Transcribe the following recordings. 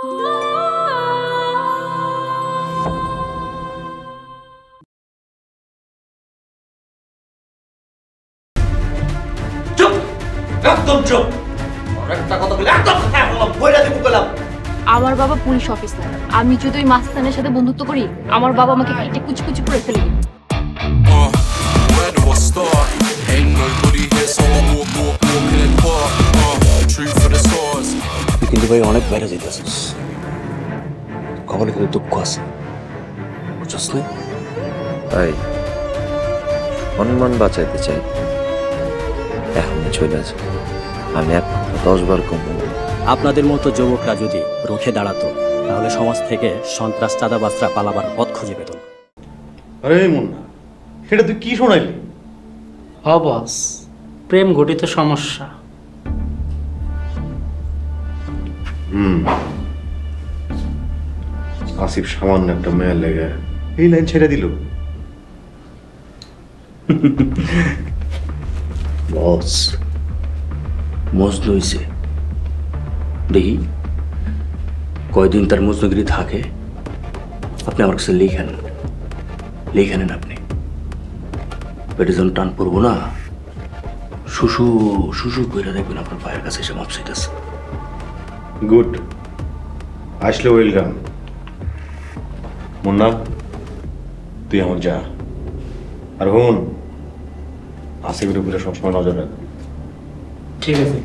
চুপ, একদম চুপ। একটা কথা বলে একদম কথা বললাম, বইরা দিব বললাম। আমার বাবা পুলিশ অফিসার, আমি যদি ওই মাস্তানের সাথে বন্ধুত্ব করি আমার বাবা আমাকে কেটে কুচকুচি করে ফেলবে। কিন্তু ভাই অনেক বাইরে যেতেছিস, কপালে কিন্তু দুঃখ আছে, বুঝছস না? ভাই সম্মান বাঁচাইতে চাই, এখন চলে আছে, আমি এক 10 বার কম। আপনাদের মতো যুবকরা যদি রুখে দাঁড়াতো তাহলে সমাজ থেকে সন্ত্রাস চাঁদাবাজরা পালাবার পথ খুঁজে পেত না। আরে মুন্না, এটা তুই কি শোনাইলি? বস, প্রেম ঘটিত সমস্যা। আসিফ সামান্য একটা মেয়ের লেগে এই লাইন ছেড়ে দিল। বস মজনু হইছে, দেখি কয়দিন তার মজনুগিরি থাকে। আপনি আমার কাছে লিখেন নেন, আপনি পেটে যখন টান পড়বো না, শুশু শুশু করে দেখবেন আপনার পায়ের কাছে এসে মাপ চাইতেছে। গুড, আসলে ওয়েলকাম। মুন্না, তুই আমার যা, আর হুন আসিফের উপরে সবসময় নজর রাখ। ঠিক আছে।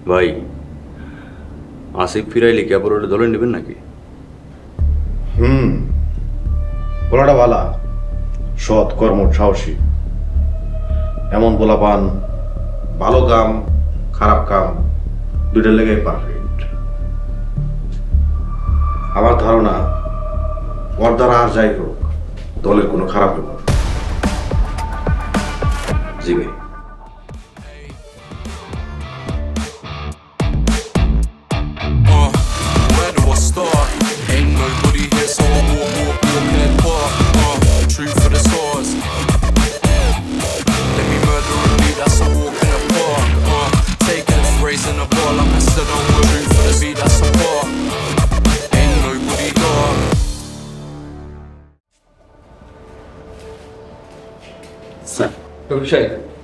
ভাই আসিফ ফিরাইলে কি আবার ওটা দলে নেবেন নাকি? বলাটা ভালা, সৎ কর্মঠ সাহসী, এমন বলা পান ভালো কাম খারাপ কাম দুইটার লেগে পারফেক্ট। আমার ধারণা ওর দ্বারা আর যাই হোক দলের কোনো খারাপ হবে না। জি ভাই।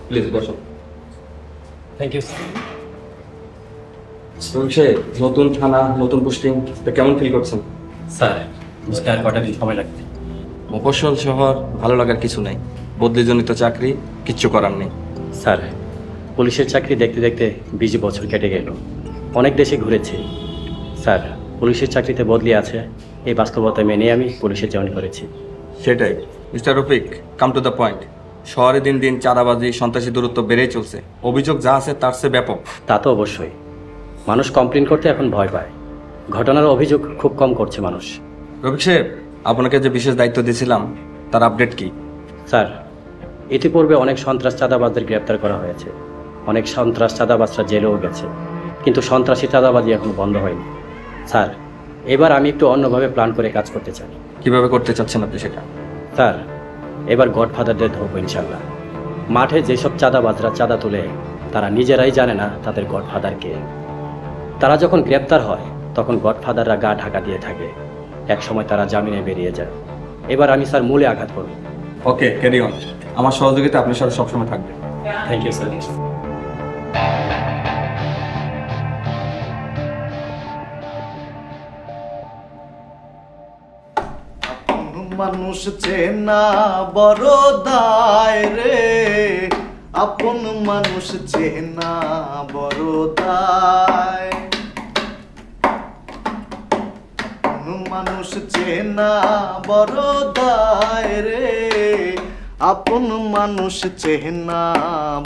প্লিজ বসো। Thank you. নতুন থানা, নতুন পোস্টিং, কেমন ফিল করছেন? স্যার বুঝতে আর কটা দিন সময় লাগবে। মফস্বল শহর, ভালো লাগার কিছু নাই, বদলিজনিত চাকরি, কিচ্ছু করার নেই। স্যার পুলিশের চাকরি দেখতে দেখতে 20 বছর কেটে গেল, অনেক দেশে ঘুরেছি। স্যার পুলিশের চাকরিতে বদলি আছে, এই বাস্তবতা মেনে আমি পুলিশে জয়েন করেছি। সেটাই mister Rafiq, come to the point. শহরে দিন দিন চাঁদাবাজি, সন্ত্রাসী দূরত্ব বেড়েই চলছে, অভিযোগ যা আছে তার চেয়ে ব্যাপক। তা তো অবশ্যই, মানুষ কমপ্লেন করতে এখন ভয় পায়, ঘটনার অভিযোগ খুব কম করছে মানুষ। রফিক সাহেব, আপনাকে যে বিশেষ দায়িত্ব দিয়েছিলাম তার আপডেট কি? স্যার ইতিপূর্বে অনেক সন্ত্রাস চাঁদাবাজদের গ্রেপ্তার করা হয়েছে, অনেক সন্ত্রাস চাঁদাবাজরা জেলেও গেছে, কিন্তু সন্ত্রাসী চাঁদাবাজি এখনো বন্ধ হয়নি। স্যার এবার আমি একটু অন্যভাবে প্ল্যান করে কাজ করতে চাই। কিভাবে করতে চাচ্ছেন আপনি সেটা? স্যার এবার গডফাদারদের ধরবো ইনশাল্লাহ। মাঠে যেসব চাঁদাবাজরা চাঁদা তোলে তারা নিজেরাই জানে না তাদের গডফাদার কে। তারা যখন গ্রেপ্তার হয় তখন গডফাদাররা গা ঢাকা দিয়ে থাকে, একসময় তারা জামিনে বেরিয়ে যায়। এবার আমি স্যার মূলে আঘাত করব। Okay, carry on. আমার সহযোগিতা আপনার সাথে সবসময় থাকবে। Thank you sir. মানুষ চেনা বড় দায় রে, আপন মানুষ চেনা বড় দায়, মানুষ চেনা বড় দায় রে, আপন মানুষ চেনা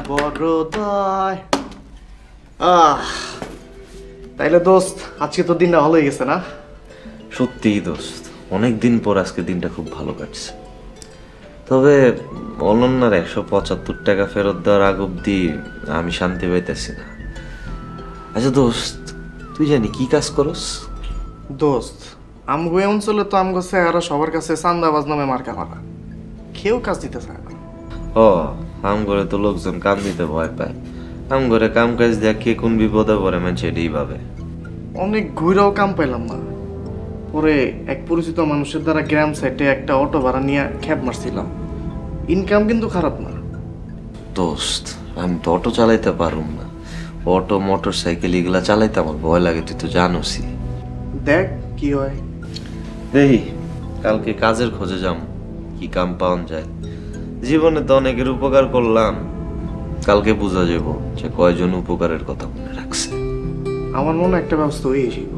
বড় দায়। তাইলে দোস্ত আজকে তো দিনটা ভালো হয়ে গেছে না? সত্যিই দোস্ত, অনেকদিন পর আজকে দিনটা খুব ভালো কাটছে। তবে অনন্যার 175 টাকা ফেরত দেওয়ার আগ অব্দি আমি শান্তি পাইতেছি না। আচ্ছা দোস্ত, তুই জানি কি কাজ করস? দোস্ত আমগো অঞ্চলে তো আমগো চেহারা সবার কাছে চান্দাবাজ নামে মার্কা মারা, কেউ কাজ দিতে চায় না। ও আম করে তো লোকজন কাম দিতে ভয় পায়, আম করে কাম কাজ দেখ কে কোন বিপদে পড়ে মানে সেটাই ভাবে। অনেক ঘুরাও কাম পাইলাম না, পরে এক পরিচিত মানুষের দ্বারা গ্রাম সাইডে একটা অটো ভাড়া নিয়ে খ্যাপ মারছিলাম। ইনকাম কিন্তু খারাপ না। দোস্ত আমি তো অটো চালাইতে পারুম না, অটো মোটর সাইকেল এগুলা চালাইতে আমার ভয় লাগে, তুই তো জানোসই। দেখ কি হয়। দেখি কালকে কাজের খোঁজে যাম, কি কাম পাওয়া যায়। জীবনে তো অনেকের উপকার করলাম, কালকে বোঝা যাব যে কয়জন উপকারের কথা মনে রাখছে। আমার মনে একটা ব্যবস্থা হয়ে এসেছিল।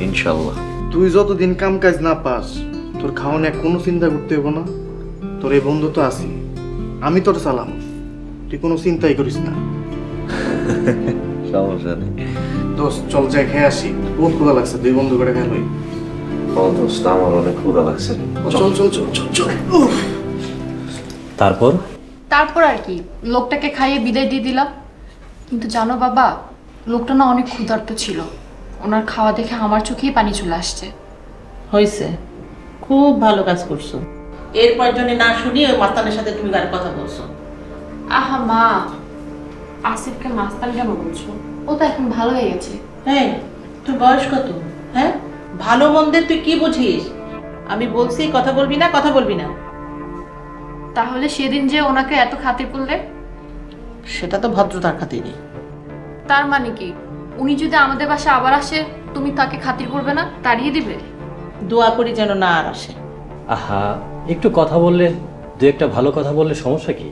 ইনশাল্লাহ। তুই যতদিন কাম কাজ না পাস তোর খাওয়া নিয়ে কোনো চিন্তা করতে হবো না। তোর এই বন্ধু তো আছি, আমি তোর চালাম, তুই কোনো চিন্তাই করিস না। সমস্যা নেই দোস্ত, চল যাই খেয়ে আসি, বহুত ক্ষুধা লাগছে, দুই বন্ধু করে খেলোই। দোস্ত আমার অনেক ক্ষুধা লাগছে। চল চল চল চল চল। তারপর তারপর আর কি, লোকটাকে খাইয়ে বিদায় দিয়ে দিলাম। কিন্তু জানো বাবা, লোকটা না অনেক ক্ষুধার্ত ছিল। ওনার খাওয়া দেখে আমার চোখেই পানি চলে আসছে। হয়েছে, খুব ভালো কাজ করছো। এরপর জন্য না শুনি ওই মাস্তানের সাথে তুমি গাড়ি কথা বলছো। আহা মা, আসিফকে মাস্তান কেন বলছো? ও তো এখন ভালো হয়ে গেছে। হ্যাঁ, তোর বয়স কত? হ্যাঁ, ভালো মন্দের তুই কি বুঝিস? আমি বলছি কথা বলবি না, কথা বলবি না। তাহলে সেদিন যে ওনাকে এত খাতির করলে? সেটা তো ভদ্রতার খাতিরে। তার মানে কি, উনি যদি আমাদের বাসায় আবার আসে তুমি তাকে খাতির করবে না, তাড়িয়ে দিবে? দোয়া করি যেন না আর আসে। আহা, একটু কথা বললে, দু একটা ভালো কথা বললে সমস্যা কি?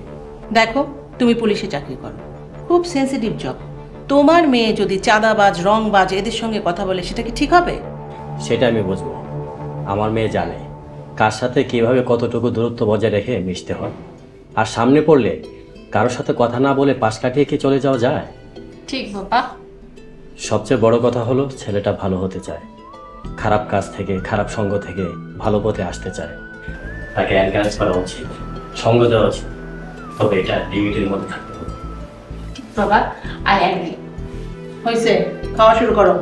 দেখো, তুমি পুলিশে চাকরি করো, খুব সেন্সিটিভ জব। তোমার মেয়ে যদি চাঁদাবাজ, রংবাজ এদের সঙ্গে কথা বলে, সেটা কি ঠিক হবে? সেটা আমি বুঝবো। আমার মেয়ে জানে কার সাথে কিভাবে কতটুকু দূরত্ব বজায় রেখে মিশতে হয়। আর সামনে পড়লে কারোর সাথে কথা না বলে পাশ কাটিয়ে কি চলে যাওয়া যায়? ঠিক বাবা। সবচেয়ে বড় কথা হলো ছেলেটা ভালো হতে চায়, খারাপ কাজ থেকে, খারাপ সঙ্গ থেকে ভালো পথে আসতে চায়। তাকে এনকারেজ করা উচিত, সঙ্গ দেওয়া উচিত, তবে এটা লিমিটের মধ্যে থাকতে হবে। বাবা, আই অ্যাগ্রি। হয়েছে, খাওয়া শুরু করো।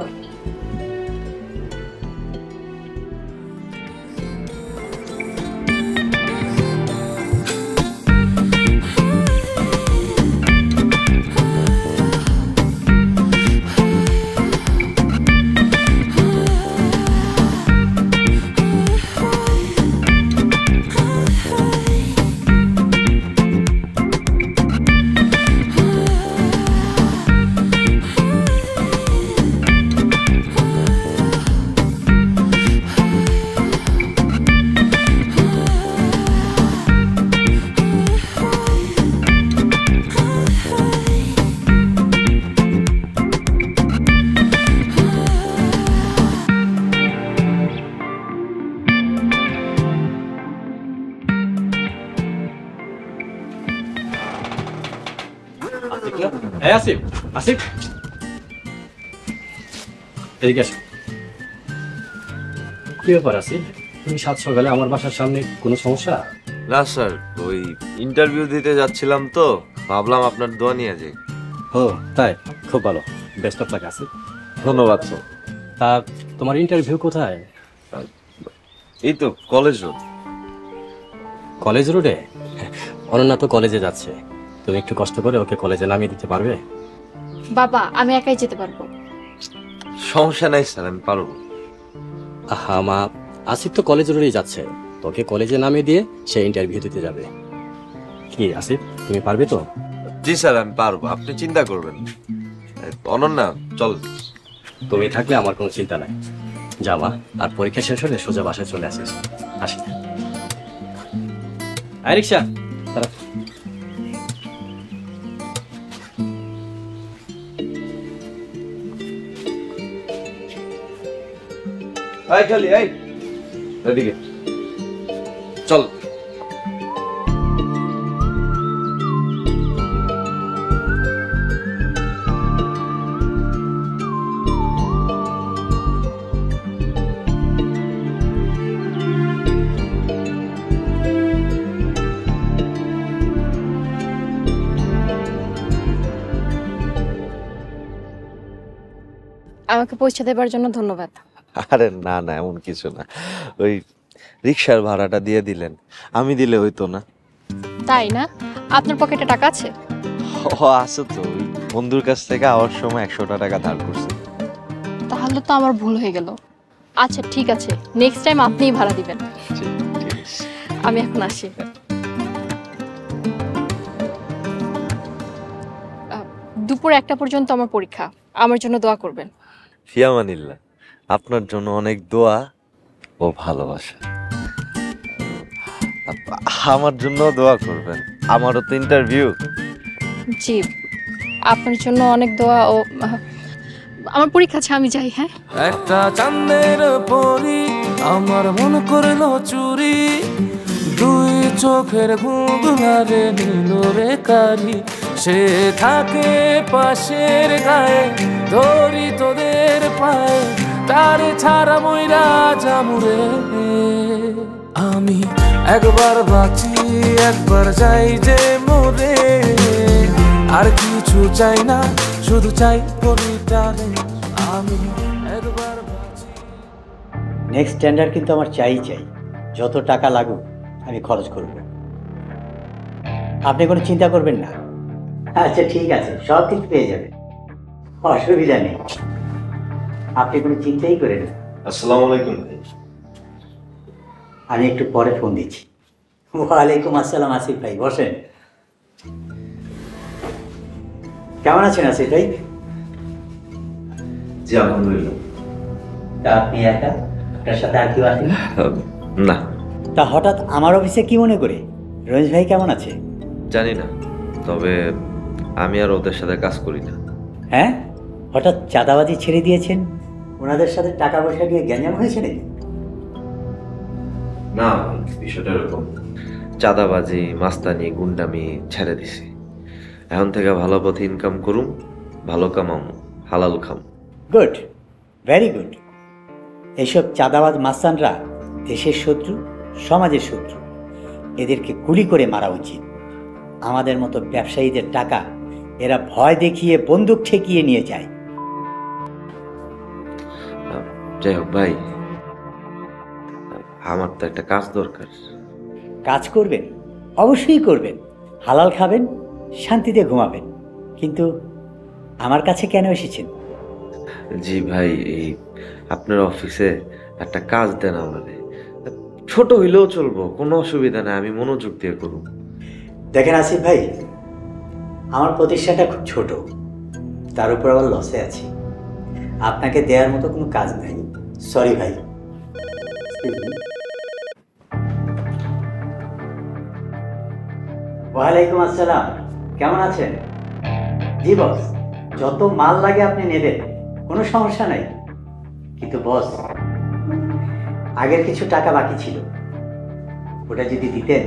আসিফ, আসিফ, এদিকে আসো। কি ব্যাপার আসিফ, তুমি সাত সকালে আমার বাসার সামনে, কোনো সমস্যা? না স্যার, ওই ইন্টারভিউ দিতে যাচ্ছিলাম তো ভাবলাম আপনার দোয়া নিয়ে যাই। ও তাই, খুব ভালো, বেস্ট অফ লাক আসিফ। ধন্যবাদ স্যার। তা তোমার ইন্টারভিউ কোথায়? এই তো কলেজ রোড। কলেজ রোডে? অনন্যা তো কলেজে যাচ্ছে, তুমি একটু কষ্ট করে ওকে কলেজে নামিয়ে দিতে পারবে? বাবা, আমি একাই যেতে পারবো। সমস্যা নাই স্যার, আমি পারবো। আহা মা, আসিফ তো কলেজ রোডেই যাচ্ছে, তোকে কলেজে নামিয়ে দিয়ে সে ইন্টারভিউ দিতে যাবে। কি আসিফ, তুমি পারবে তো? জি স্যার, আমি পারবো, আপনি চিন্তা করবেন। অনন্যা চল। তুমি থাকলে আমার কোনো চিন্তা নাই। যা মা, আর পরীক্ষা শেষ হলে সোজা বাসায় চলে আসিস। আসি। আয় রিক্সা, তারা আয় খালি আয়, এদিকে চল। আমাকে পৌঁছে দেবার জন্য ধন্যবাদ। আরে না না, এমন কিছু না, ওই রিক্সার ভাড়াটা দিয়ে দিলেন, আমি দিলে হইতো না? তাই না? আপনার পকেটে টাকা আছে? ও আছে তো, ওই বন্ধুর কাছ থেকে আওয়ার সময় 100 টাকা ধার করছি। তাহলে তো আমার ভুল হয়ে গেল। আচ্ছা ঠিক আছে, নেক্সট টাইম আপনিই ভাড়া দিবেন। আমি এখন আসি। দুপুর 1টা পর্যন্ত আমার পরীক্ষা, আমার জন্য দোয়া করবেন। ফিয়ামানিল্লাহ, আপনার জন্য অনেক দোয়া ও ভালোবাসা। আমার জন্য দোয়া করবেন, আমারও তো ইন্টারভিউ। জি, আপনার জন্য অনেক দোয়া ও আমার পরীক্ষা আছে, আমি যাই। হ্যাঁ, একটা চাঁদের পরি আমার মন করলো চুরি, দুই চোখের ঘুঙারে নিল রে কারি, সে থাকে পাশের গায়ে ধরি তোদের পায়ে, তার ছাড়া মইরা যামুরে। আমি একবার বাঁচি একবার যাই যে মোরে, আর কিছু চাই না শুধু চাই পরিটারে। আমি একবার বাঁচি। নেক্সট টেন্ডার কিন্তু আমার চাই, যত টাকা লাগুক আমি খরচ করব। আপনি কোনো চিন্তা করবেন না। আচ্ছা ঠিক আছে, সব কিছু পেয়ে যাবে, অসুবিধা নেই, আপনি কোনো চিন্তাই করেন না। আসসালামু আলাইকুম ভাই। আমি একটু পরে ফোন দিচ্ছি। ওয়ালাইকুম আসসালাম আসিফ ভাই, বসেন। কেমন আছেন আসিফ ভাই? জি আলহামদুলিল্লাহ। তা আপনি একা, আপনার সাথে আর কেউ আছেন? না। তা হঠাৎ আমার অফিসে কি মনে করে? রমেশ ভাই কেমন আছে? জানি না, তবে আমি আর ওদের সাথে কাজ করি না। হ্যাঁ, হঠাৎ চাঁদাবাজি ছেড়ে দিয়েছেন, ওনাদের সাথে টাকা পয়সা নিয়ে গ্যাঞ্জাম হয়েছে নাকি? না, বিষয়টা এরকম, চাঁদাবাজি মাস্তানি গুন্ডামি ছেড়ে দিছি। এখন থেকে ভালো পথে ইনকাম করুম, ভালো কামাম, হালাল খাম। Good, very good. এইসব চাঁদাবাজ মাস্তানরা দেশের শত্রু, সমাজের শত্রু, এদেরকে গুলি করে মারা উচিত। আমাদের মতো ব্যবসায়ীদের টাকা এরা ভয় দেখিয়ে বন্দুক ঠেকিয়ে নিয়ে যায়। যাই হোক ভাই, আমার তো একটা কাজ দরকার। কাজ করবেন, অবশ্যই করবেন, হালাল খাবেন, শান্তিতে ঘুমাবেন, কিন্তু আমার কাছে কেন এসেছেন? জি ভাই, এই আপনার অফিসে একটা কাজ দেন আমাদের, ছোট হইলেও চলবো, কোনো অসুবিধা নেই, আমি মনোযোগ দিয়ে করব। দেখেন আসিফ ভাই, আমার প্রতিষ্ঠানটা খুব ছোট, তার উপর আবার লসে আছি, আপনাকে দেওয়ার মতো কোনো কাজ নাই। সরি ভাই। ওয়ালাইকুম আসসালাম, কেমন আছেন? জি বস, যত মাল লাগে আপনি নেবেন, কোনো সমস্যা নাই। কিন্তু বস, আগের কিছু টাকা বাকি ছিল, ওটা যদি দিতেন।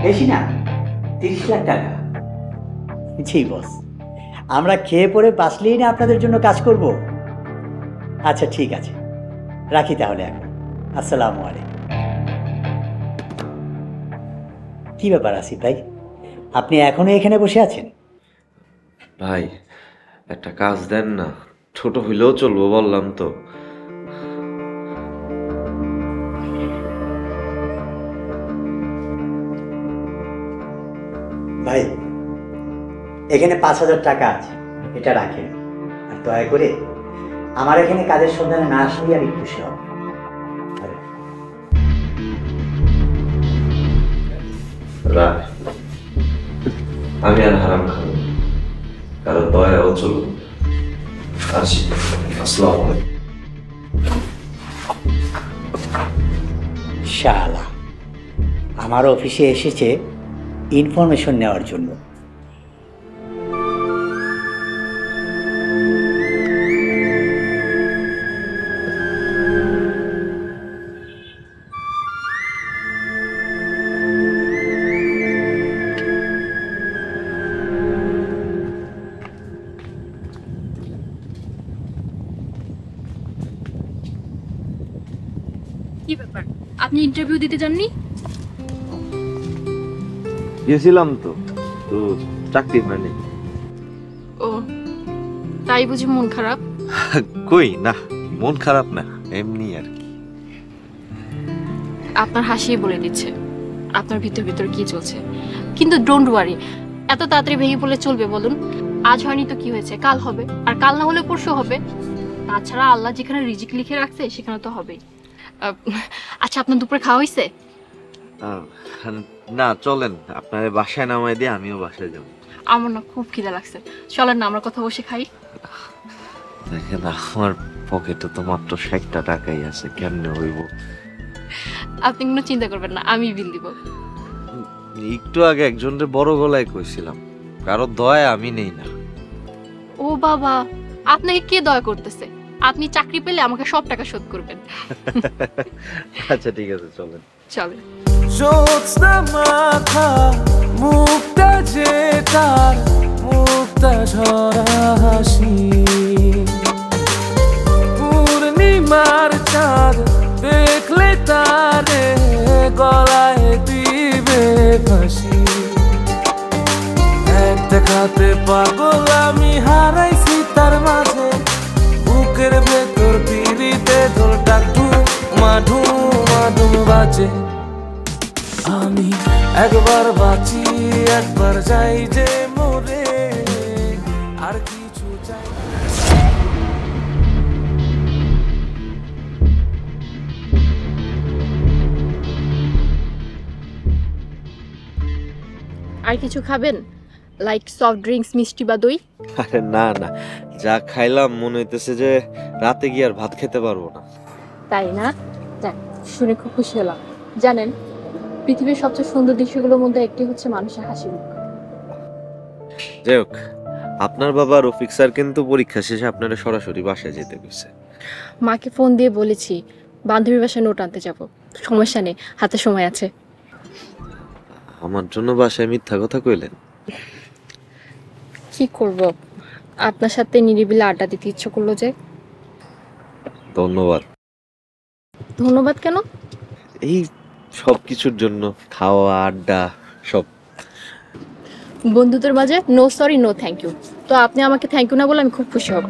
বেশি না, 30 লাখ টাকা। জি বস, আমরা খেয়ে পরে বাঁচলেই না আপনাদের জন্য কাজ করব। আচ্ছা ঠিক আছে, রাখি তাহলে এখন। আসসালামু আলাইকুম। কি ব্যাপার আসিফ ভাই, আপনি এখনো এখানে বসে আছেন? ভাই একটা কাজ দেন না, ছোট হইলেও চলবো, বললাম তো। ভাই এখানে 5,000 টাকা আছে, এটা রাখেন, আর দয়া করে আমার এখানে কাজের সন্ধানে না আসলেই আমি খুশি হব। আমি আর হারাম খাবো, কারো দয়াও চলবো। আসি, আসসালামু আলাইকুম। শালা আমার অফিসে এসেছে ইনফরমেশন নেওয়ার জন্য। কি ব্যাপার, আপনি ইন্টারভিউ দিতে যাননি? গেছিলাম তো, তো চাকরি হয়নি। ও তাই বুঝি মন খারাপ? কই না, মন খারাপ না, এমনি আর কি। আপনার হাসি বলে দিচ্ছে আপনার ভিতর ভিতর কি চলছে। কিন্তু ডোন্ট ওয়ারি, এত তাড়াতাড়ি ভেঙে পড়লে চলবে বলুন? আজ হয়নি তো কি হয়েছে, কাল হবে, আর কাল না হলে পরশু হবে। তাছাড়া আল্লাহ যেখানে রিজিক লিখে রাখছে সেখানে তো হবেই। আচ্ছা, আপনার দুপুরে খাওয়া হয়েছে? না, চলেন আপনার বাসায় নামাই দিয়ে আমিও বাসায় যাব। আমার না খুব খিদে লাগছে, চলেন না আমরা কোথাও বসে খাই। দেখেন আমার পকেটে তো মাত্র 60টা টাকাই আছে, কেমনে হইব? আপনি কোনো চিন্তা করবেন না, আমি বিল দিব। একটু আগে একজনের বড় গলায় কইছিলাম, কারো দয়া আমি নেই না। ও বাবা, আপনাকে কে দয়া করতেছে? আপনি চাকরি পেলে আমাকে সব টাকা শোধ করবেন। আচ্ছা ঠিক আছে, চলেন। চলেন। জ্যোৎস্না মাথা মুক্তা যে তার মুক্তা ঝরা হাসি, পূর্ণিমার চাঁদ দেখলে তারে গলায় দিবে ফাঁসি। এক দেখাতে পাগল আমি হারাইছি তার মাঝে, বুকের ভেতর পিড়িতে তোর ডাক ধুমা ধুমা ধুম বাজে। আমি একবার বাঁচি একবার যাই যে মরে, আর কিছু চাই। আর কিছু খাবেন, লাইক সফট ড্রিঙ্কস, মিষ্টি বা দই? আরে না না, যা খাইলাম মনে হইতেছে যে রাতে গিয়ে আর ভাত খেতে পারবো না। তাই না? যাক, শুনে খুব খুশি হলাম। জানেন, পৃথিবীর সবচেয়ে সুন্দর দৃশ্যগুলোর মধ্যে একটি হচ্ছে মানুষের হাসি মুখ। যাই হোক, আপনার বাবা রফিক স্যার কিন্তু পরীক্ষা শেষে আপনারা সরাসরি বাসায় যেতে গেছে। মাকে ফোন দিয়ে বলেছি বান্ধবীর বাসায় নোট আনতে যাব, সমস্যা নেই, হাতে সময় আছে। আমার জন্য বাসায় মিথ্যা কথা কইলেন? কি করব, আপনার সাথে নিরিবিলি আড্ডা দিতে ইচ্ছে করলো যে। ধন্যবাদ। ধন্যবাদ কেন? এই সব কিছুর জন্য, খাওয়া, আড্ডা, সব। বন্ধুদের মাঝে no sorry no thank you, তো আপনি আমাকে থ্যাংক ইউ না বলে আমি খুব খুশি হব।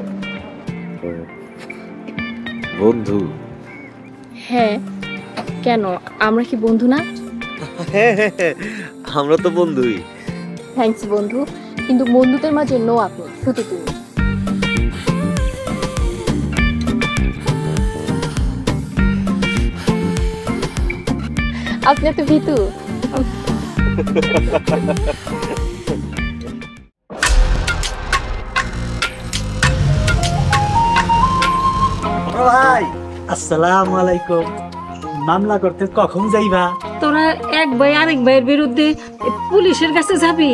বন্ধু? হ্যাঁ, কেন আমরা কি বন্ধু না? আমরা তো বন্ধুই। থ্যাঙ্কস বন্ধু, কিন্তু বন্ধুদের মাঝে নো আপনি, শুধু তুমি। আপনি এত ভীতু। ভাই আসসালামু আলাইকুম। মামলা করতে কখন যাইবা? তোরা এক ভাই আরেক ভাইয়ের বিরুদ্ধে পুলিশের কাছে যাবি?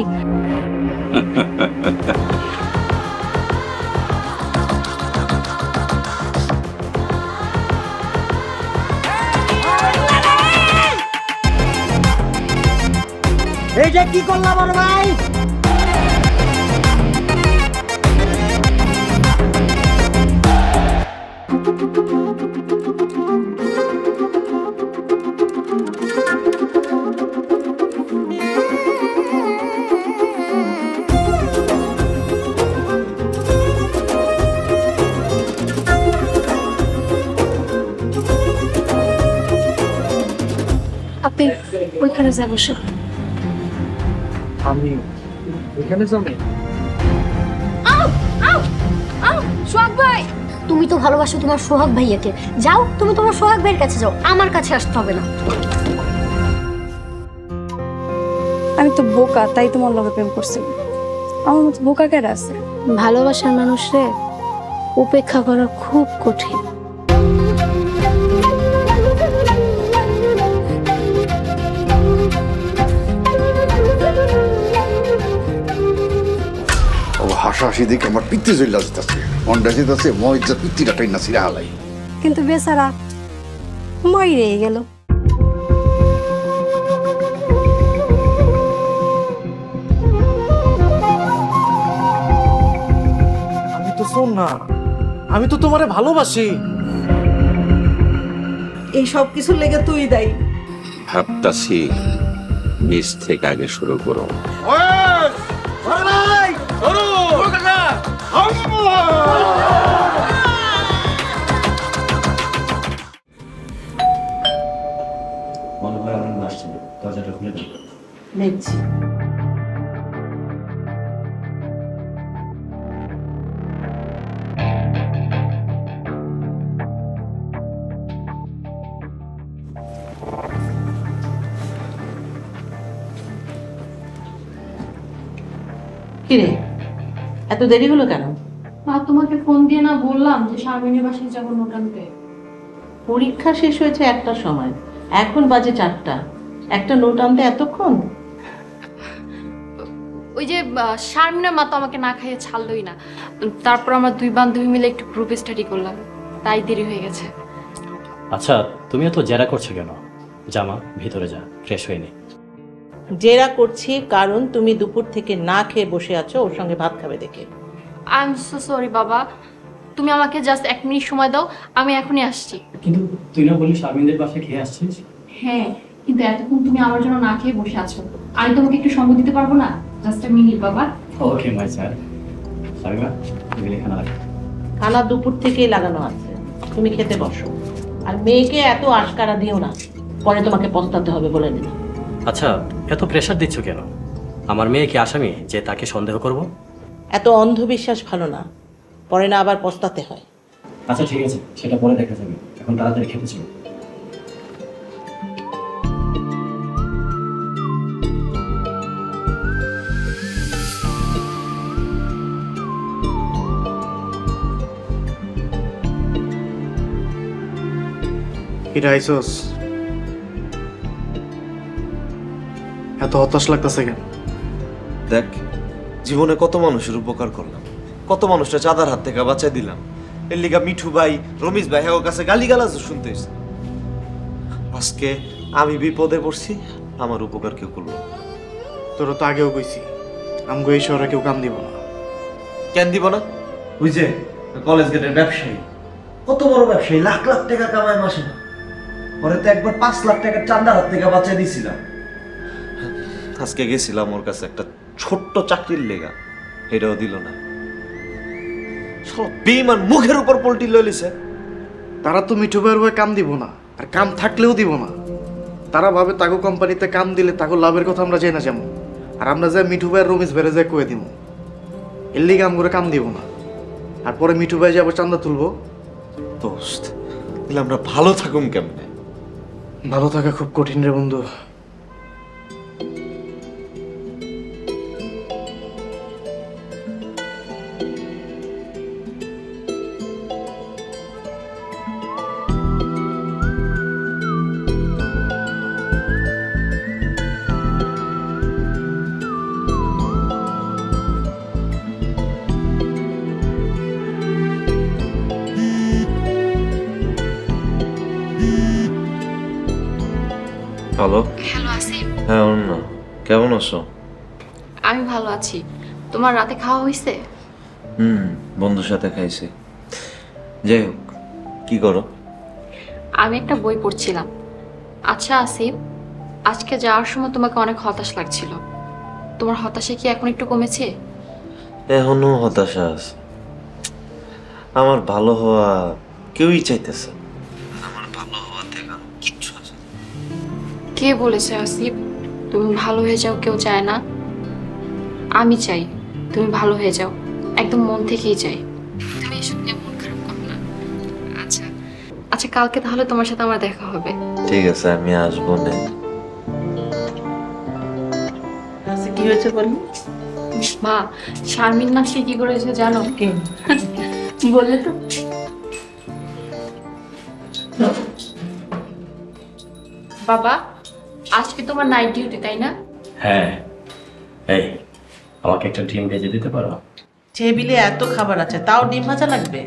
এইটা কি করলা বড় ভাই? আপনি ওইখানে যা বসে। আমি ওইখানে যাবো? সোহাগ ভাই, তুমি তো ভালোবাসো তোমার সোহাগ ভাইয়াকে, যাও তুমি তোমার সোহাগ ভাইয়ের কাছে যাও, আমার কাছে আসতে হবে না। আমি তো বোকা, তাই তোমার লগে প্রেম করছি। আমার মতো বোকা কেন আছে? ভালোবাসার মানুষরে উপেক্ষা করা খুব কঠিন। হাসাহাসি দেখে আমার পিত্তি জল্লা যেতেছে, মনটা যেতেছে মজা পিত্তিটা টাইনা সিরা হালাই। কিন্তু বেচারা মই রয়ে গেল। আমি তো শোন না, আমি তো তোমারে ভালোবাসি। এই সব কিছুর লেগে তুই দায়ী। ভাবতাছি নিচ থেকে আগে শুরু করো। দরজাটা খুলে দিন। দেখছি। কিরে এত দেরি হলো কেন? মা তোমাকে ফোন দিয়ে না বললাম যে শারমিনের বাসায় যাবো নোট আনতে। পরীক্ষা শেষ হয়েছে 1টার সময়, এখন বাজে 4টা। একটা নোট আনতে এতক্ষণ? ওই যে শারমিনের মা তো আমাকে না খাইয়ে ছাড়লই না, তারপর আমরা 2 বান্ধবী মিলে একটু গ্রুপ স্টাডি করলাম, তাই দেরি হয়ে গেছে। আচ্ছা তুমি এত জেরা করছো কেন? জামা ভিতরে যা, ফ্রেশ হয়ে নে। জেরা করছি কারণ তুমি দুপুর থেকে না খেয়ে বসে আছো ওর সঙ্গে ভাত খাবে দেখে। আই এম সো সরি বাবা, তুমি আমাকে জাস্ট 1 মিনিট সময় দাও, আমি এখনই আসছি। কিন্তু তুই না বললি শারমিনদের বাসায় খেয়ে আসছিস? হ্যাঁ, কিন্তু এতক্ষণ তুমি আমার জন্য না খেয়ে বসে আছো, আমি তোমাকে একটু সঙ্গ দিতে পারবো না? জাস্ট 1 মিনিট বাবা। ওকে মাই স্যার। শারমিনা তুমি খানা লাগবে। খানা দুপুর থেকেই লাগানো আছে, তুমি খেতে বসো। আর মেয়েকে এত আশকারা দিও না, পরে তোমাকে পস্তাতে হবে বলে দিলাম। আচ্ছা এত প্রেশার দিচ্ছ কেন? আমার মেয়ে কি আসামি যে তাকে সন্দেহ করব? এত অন্ধবিশ্বাস ভালো না, পরে না আবার পস্তাতে হয়। আচ্ছা ঠিক আছে, সেটা পরে দেখা যাবে, এখন তাড়াতাড়ি খেতে চলো। আইসোস এত হতাশ লাগতেছে কেন? দেখ, জীবনে কত মানুষের উপকার করলাম, কত মানুষটা চাঁদার হাত থেকে বাঁচাই দিলাম। এর লিগা মিঠু ভাই, রমেশ ভাই হ্যাঁ কাছে গালিগালাজ শুনতে হয়েছে। আজকে আমি বিপদে পড়ছি, আমার উপকার কেউ করলো। তোরা তো আগেও কইছি আমগো এই শহরে কেউ কাম দিব না। কেন দিব না? ওই যে কলেজ গেটের ব্যবসায়ী, কত বড় ব্যবসায়ী, লাখ লাখ টাকা কামায় মাসে। পরে তো একবার 5 লাখ টাকার চাঁদার হাত থেকে বাঁচাই দিয়েছিলাম। আজকে গেছিলাম ওর কাছে একটা ছোট্ট চাকরির লেগা, এটাও দিল না। সব বেঈমান মুখের উপর পল্টি লইলিছে। তারা তো মিঠু ভাইয়ের হয়ে কাম দিব না, আর কাম থাকলেও দিব না। তারা ভাবে তাগো কোম্পানিতে কাম দিলে তাগো লাভের কথা আমরা যাই না যেমন, আর আমরা যাই মিঠু ভাইয়ের রমেশ ভাইয়ের যাই কয়ে দিব। এর লিগে আম করে কাম দিব না, আর পরে মিঠু ভাই যাবো চান্দা তুলবো। দোস্ত, তাহলে আমরা ভালো থাকুম কেমনে? ভালো থাকা খুব কঠিন রে বন্ধু। হ্যালো। হ্যালো আসিফ। হ্যাঁ অনন্যা, কেমন আছো? আমি ভালো আছি। তোমার রাতে খাওয়া হয়েছে? বন্ধুর সাথে খাইছি। যাই হোক, কি করো? আমি একটা বই পড়ছিলাম। আচ্ছা আসিফ, আজকে যাওয়ার সময় তোমাকে অনেক হতাশ লাগছিল, তোমার হতাশা কি এখন একটু কমেছে? এখনো হতাশা আছে। আমার ভালো হওয়া কেউই চাইতেছে। আমার ভালো হওয়া থেকে কিচ্ছু আছে। কে বলেছে আসিফ তুমি ভালো হয়ে যাও? কেউ চায় না। আমি চাই তুমি ভালো হয়ে যাও, একদম মন থেকেই চাই। তুমি এসব নিয়ে মন খারাপ করো না। আচ্ছা আচ্ছা, কালকে তাহলে তোমার সাথে আমার দেখা হবে। ঠিক আছে, আমি আসবো না। কি হয়েছে বলুন? মা, শারমিন না সে কি করেছে জানো? কি বললে তো? বাবা, আজকে তোমার নাইট ডিউটি তাই না? হ্যাঁ। এই আমাকে একটা ডিম ভেজে দিতে পারো? টেবিলে এত খাবার আছে, তাও ডিম ভাজা লাগবে?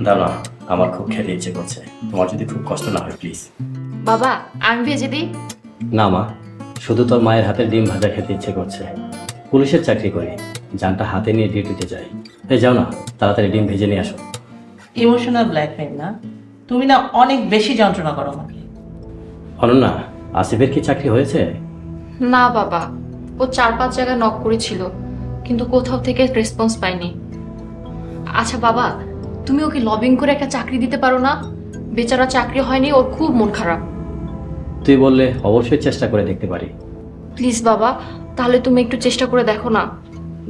দাও না, আমার খুব খেতে ইচ্ছে করছে। তোমার যদি খুব কষ্ট না হয় প্লিজ। বাবা, আমি ভেজে দিই? না মা, শুধু তোর মায়ের হাতের ডিম ভাজা খেতে ইচ্ছে করছে। পুলিশের চাকরি করি, জানটা হাতে নিয়ে ডিউটিতে যাই। এই যাও না, তাড়াতাড়ি ডিম ভেজে নিয়ে আসো। ইমোশনাল ব্ল্যাকমেইল না? তুমি না অনেক বেশি যন্ত্রণা করো আমাকে। অনন্যা, আসিফের কি চাকরি হয়েছে? না বাবা, ও 4-5 জায়গায় নক করেছিল, কিন্তু কোথাও থেকে রেসপন্স পাইনি। আচ্ছা বাবা, তুমি ওকে লবিং করে একটা চাকরি দিতে পারো না? বেচারা চাকরি হয়নি, ওর খুব মন খারাপ। তুই বললে অবশ্যই চেষ্টা করে দেখতে পারি। প্লিজ বাবা, তাহলে তুমি একটু চেষ্টা করে দেখো না।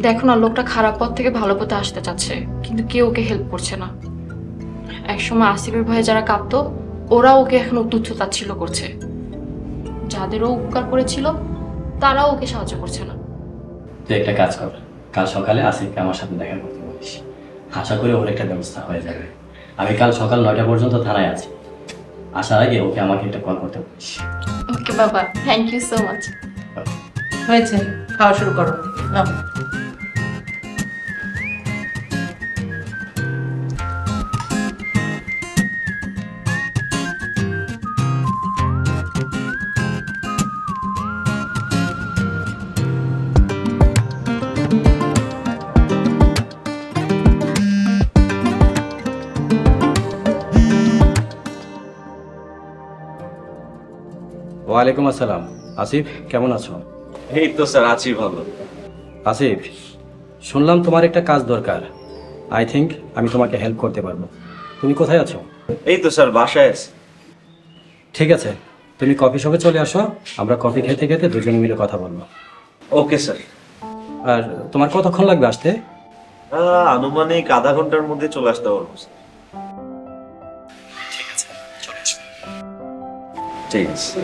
দেখো না, লোকটা খারাপ পথ থেকে ভালো পথে আসতে চাচ্ছে, কিন্তু কেউ ওকে হেল্প করছে না। একসময় আসিফের ভয়ে যারা কাঁপতো, ওরা ওকে এখন তুচ্ছ তাচ্ছিল্য করছে। যাদেরও উপকার করেছিল তারাও ওকে সাহায্য করছে না। তুই একটা কাজ কর, কাল সকালে আসিফকে আমার সাথে দেখা করতে বলিস। আশা করি ওর একটা ব্যবস্থা হয়ে যাবে। আমি কাল সকাল 9টা পর্যন্ত থানায় আছি। আসার আগে ওকে আমাকে একটা কল করতে বলিস। ওকে বাবা, থ্যাংক ইউ সো মাচ। হয়েছে, খাওয়া শুরু করো। নাও। ওয়ালাইকুম আসসালাম। আসিফ, কেমন আছো? এই তো স্যার আছি ভালো। আসিফ, শুনলাম তোমার একটা কাজ দরকার। আই থিঙ্ক আমি তোমাকে হেল্প করতে পারবো। তুমি কোথায় আছো? এই তো স্যার বাসায় আছি। ঠিক আছে, তুমি কফি শপে চলে আসো, আমরা কফি খেতে খেতে দুজনে মিলে কথা বলবো। Okay sir. আর তোমার কতক্ষণ লাগবে আসতে? আনুমানিক আধা ঘন্টার মধ্যে চলে আসতে পারবো। ঠিক আছে, চলে আসো। ঠিক আছে।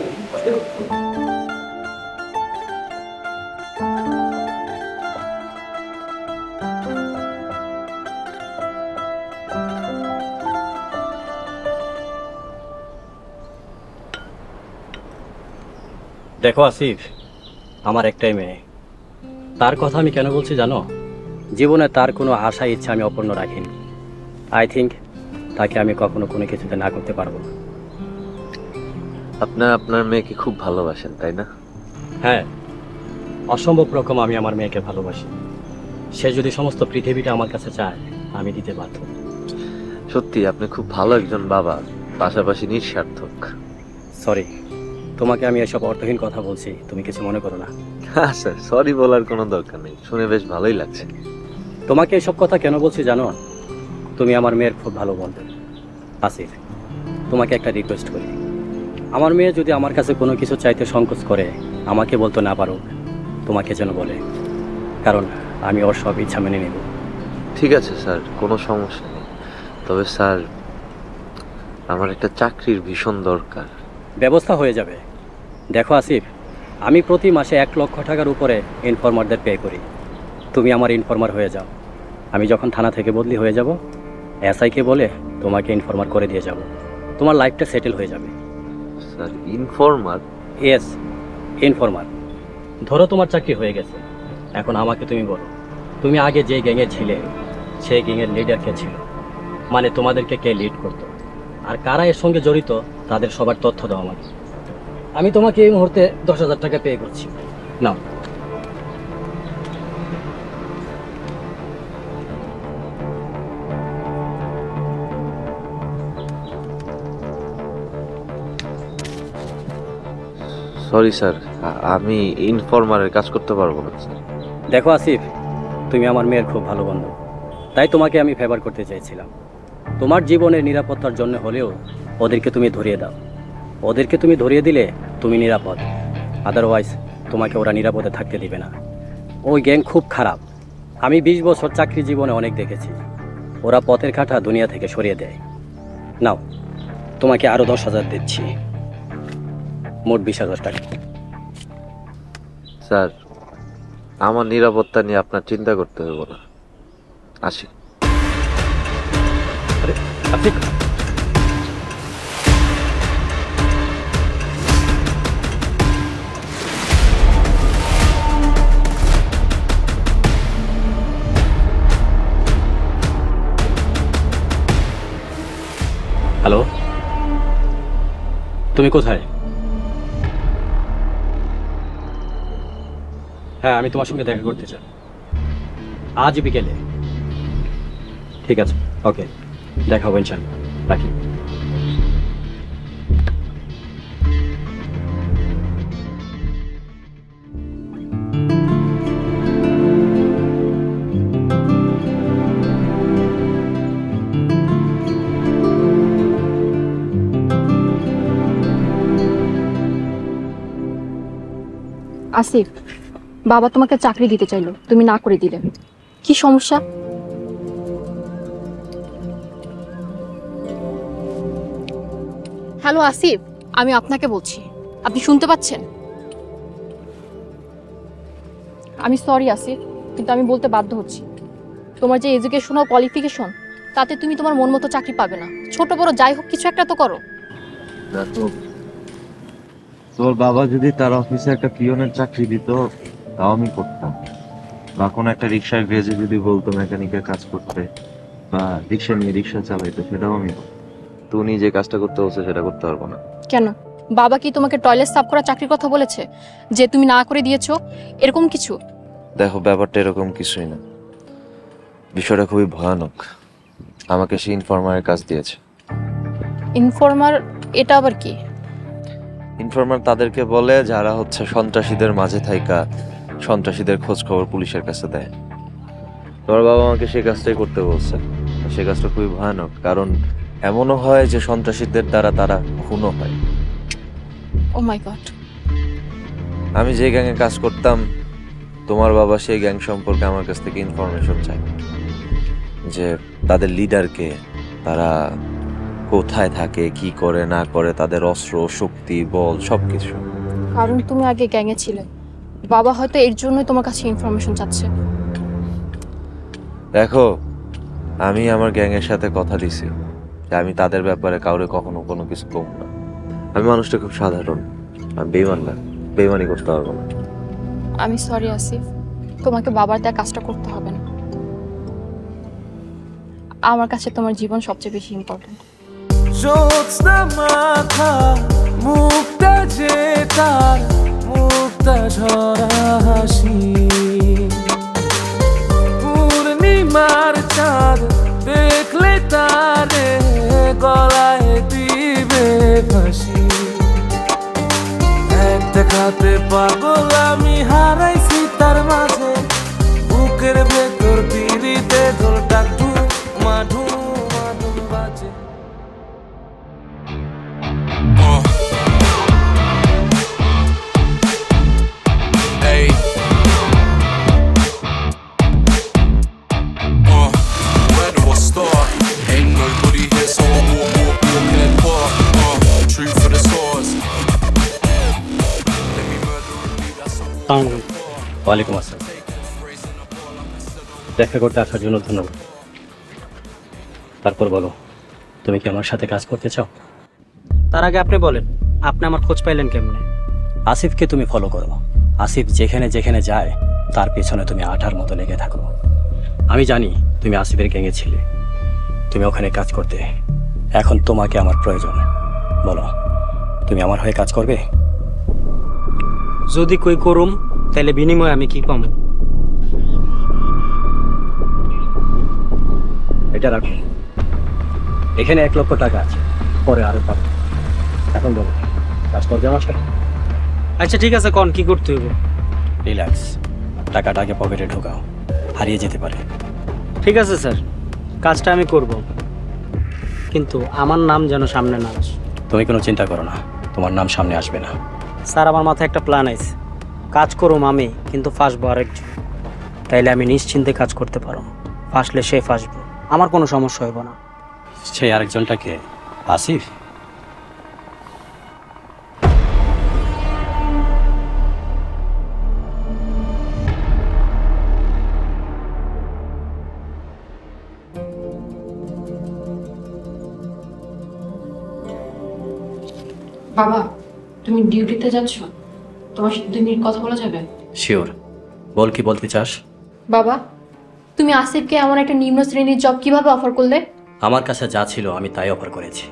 দেখো আসিফ, আমার একটাই মেয়ে। তার কথা আমি কেন বলছি জানো? জীবনে তার কোনো আশা ইচ্ছা আমি অপূর্ণ রাখিনি। আই থিঙ্ক তাকে আমি কখনো কোনো কিছুতে না করতে পারবো না। আপনার মেয়েকে খুব ভালোবাসেন তাই না? হ্যাঁ, অসম্ভব রকম আমি আমার মেয়েকে ভালোবাসি। সে যদি সমস্ত পৃথিবীটা আমার কাছে চায়, আমি দিতে বাধ্য। সত্যি আপনি খুব ভালো একজন বাবা, পাশাপাশি নিঃস্বার্থক। সরি, তোমাকে আমি এসব অর্থহীন কথা বলছি, তুমি কিছু মনে করো না। হ্যাঁ স্যার, সরি বলার কোনো দরকার নেই, শুনে বেশ ভালোই লাগছে। তোমাকে এসব কথা কেন বলছি জানো? তুমি আমার মেয়ের খুব ভালো বন্ধু। আসিফ, তোমাকে একটা রিকোয়েস্ট করি। আমার মেয়ে যদি আমার কাছে কোনো কিছু চাইতে সংকোচ করে, আমাকে বলতে না পারো, তোমাকে যেন বলে, কারণ আমি ওর সব ইচ্ছা মেনে নেব। ঠিক আছে স্যার, কোনো সমস্যা নেই। তবে স্যার, আমার একটা চাকরির ভীষণ দরকার। ব্যবস্থা হয়ে যাবে। দেখো আসিফ, আমি প্রতি মাসে 1 লক্ষ টাকার উপরে ইনফর্মারদের পে করি। তুমি আমার ইনফর্মার হয়ে যাও। আমি যখন থানা থেকে বদলি হয়ে যাব, এসআইকে বলে তোমাকে ইনফর্মার করে দিয়ে যাব। তোমার লাইফটা সেটেল হয়ে যাবে। Sir, informer? Yes, informer. ধরো তোমার চাকরি হয়ে গেছে, এখন আমাকে তুমি বলো, তুমি আগে যে গ্যাংয়ে ছিলে, সেই গ্যাংয়ের লিডার কে ছিল? মানে তোমাদেরকে কে লিড করতো, আর কারা এর সঙ্গে জড়িত, তাদের সবার তথ্য দাও আমাকে। আমি তোমাকে এই মুহূর্তে 10,000 টাকা পে করছি, নাও। সরি স্যার, আমি ইনফর্মারের কাজ করতে পারবো না স্যার। দেখো আসিফ, তুমি আমার মেয়ের খুব ভালো বন্ধু, তাই তোমাকে আমি ফেভার করতে চাইছিলাম। তোমার জীবনের নিরাপত্তার জন্য হলেও ওদেরকে তুমি ধরিয়ে দাও। ওদেরকে তুমি ধরিয়ে দিলে তুমি নিরাপদ, আদারওয়াইজ তোমাকে ওরা নিরাপদে থাকতে দিবে না। ওই গ্যাং খুব খারাপ। আমি 20 বছর চাকরি জীবনে অনেক দেখেছি। ওরা পথের কাঁটা দুনিয়া থেকে সরিয়ে দেয়। নাও, তোমাকে আরও 10,000 দিচ্ছি, মোট 20,000 টাকা। স্যার, আমার নিরাপত্তা নিয়ে আপনার চিন্তা করতে হবে না। আসি। হ্যালো, তুমি কোথায়? হ্যাঁ, আমি তোমার সঙ্গে দেখা করতে চাই আজ বিকেলে। ঠিক আছে, ওকে, দেখা হবে ইনশাআল্লাহ। রাখি। আসিফ, বাবা তোমাকে চাকরি দিতে চাইলো, তুমি না করে দিলে, কি সমস্যা? হ্যালো আসিফ, আমি আপনাকে বলছি, আপনি শুনতে পাচ্ছেন? আমি সরি আসিফ, কিন্তু আমি বলতে বাধ্য হচ্ছি, তোমার যে এডুকেশন ও কোয়ালিফিকেশন, তাতে তুমি তোমার মন মতো চাকরি পাবে না। ছোট বড় যাই হোক কিছু একটা তো করো। দেখো, তোর বাবা যদি তার অফিসে একটা পিয়নের চাকরি দিত তাও আমি করতাম, বা কোনো একটা রিক্সার গ্যারেজে যদি বলতো মেকানিকের কাজ করতে, বা রিক্সা নিয়ে রিক্সা চালাইতো, সেটাও আমি করতাম। তুমি যে কাজটা করতে বলছো সেটা করতে পারবো না। কেন? বাবা কি তোমাকে টয়লেট সাফ করা চাকরির কথা বলেছে যে তুমি না করে দিয়েছো, এরকম কিছু? দেখো, ব্যাপারটা এরকম কিছুই না, বিষয়টা খুবই ভয়ানক। আমাকে সে ইনফরমারের কাজ দিয়েছে। ইনফরমার? এটা আবার কি? ইনফরমার তাদেরকে বলে যারা হচ্ছে সন্ত্রাসীদের মাঝে থাইকা সন্ত্রাসীদের খোঁজ খবর পুলিশের কাছে দেয়। তোমার বাবা আমাকে সেই কাজটাই করতে বলছে। সে কাজটা খুবই ভয়ানক, কারণ এমনও হয় যে সন্ত্রাসীদের দ্বারা তারা খুনও হয়। ও মাই গড। আমি যে গ্যাংয়ে কাজ করতাম, তোমার বাবা সেই গ্যাং সম্পর্কে আমার কাছ থেকে ইনফরমেশন চায়, যে তাদের লিডারকে, তারা কোথায় থাকে, কি করে না করে, তাদের অস্ত্র, শক্তি, বল সবকিছু। কারণ তুমি আগে গ্যাংয়ে ছিলে, বাবা হয়তো এর জন্যই তোমার কাছে ইনফরমেশন চাচ্ছে। দেখো, আমি আমার গ্যাংয়ের সাথে কথা দিছি যে আমি তাদের ব্যাপারে কাউরে কখনো কোনো কিছু কম না। আমি মানুষটা খুব সাধারণ, আমি বেইমান না, বেইমানি করতে পারবো না। আমি সরি আসিফ, তোমাকে বাবার দেয়া কাজটা করতে হবে না। আমার কাছে তোমার জীবন সবচেয়ে বেশি ইম্পর্টেন্ট। জ্যোৎস্না মাথা মুক্তা যে তার মুক্তা ঝরা হাসি, পূর্ণিমার চাঁদ দেখলে তারে গলায় দিবে ফাঁসি। এক দেখাতে পাগল আমি হারাইছি তার মাঝে, বুকের ভেতর পিড়িতে ঢোলটা মাধু মাধু বাজে। Hey. Where do I start? Ain't nobody here, so I walk in the park. True for the stars. Let me murder and leave, that's all. ওয়ালাইকুম আসসালাম। দেখা করতে আসার জন্য ধন্যবাদ। তারপর বলো, তুমি কি আমার সাথে কাজ করতে চাও? তার আগে আপনি বলেন, আপনি আমার খোঁজ পাইলেন কেমনে? আসিফকে তুমি ফলো করো। আসিফ যেখানে যেখানে যায় তার পেছনে তুমি আঠার মতো লেগে থাকো। আমি জানি তুমি আসিফের গ্যাংয়ে ছিলে, তুমি ওখানে কাজ করতে। এখন তোমাকে আমার প্রয়োজন। বলো, তুমি আমার হয়ে কাজ করবে? যদি কই করুম, তাহলে বিনিময়ে আমি কি পাবো? এটা রাখো, এখানে 1 লক্ষ টাকা আছে, পরে আরো পাবো। এখন বলো, কাজ করবে আমার সাথে? আচ্ছা ঠিক আছে, কোন কি করতে হইব? রিল্যাক্স, টাকাটা আগে পকেটে ঢোকাও, হারিয়ে যেতে পারে। ঠিক আছে স্যার, কাজটা আমি করব, কিন্তু আমার নাম যেন সামনে না আসে। তুমি কোনো চিন্তা করো না, তোমার নাম সামনে আসবে না। স্যার, আমার মাথায় একটা প্ল্যান আছে। কাজ করুম আমি, কিন্তু ফাঁসবো আরেকজন। তাইলে আমি নিশ্চিন্তে কাজ করতে পারো। ফাঁসলে সে ফাঁসবো, আমার কোনো সমস্যা হইব না। সেই আরেকজনটাকে আসিফ? বাবা, তুমি ডিউটিতে যাচ্ছ, তোমার সাথে 2 মিনিট কথা বলা যাবে? শিওর, বল কি বলতে চাস? বাবা, তুমি আসিফকে এমন একটা নিম্ন শ্রেণীর জব কিভাবে অফার করলে? আমার কাছে যা ছিল আমি তাই অফার করেছি।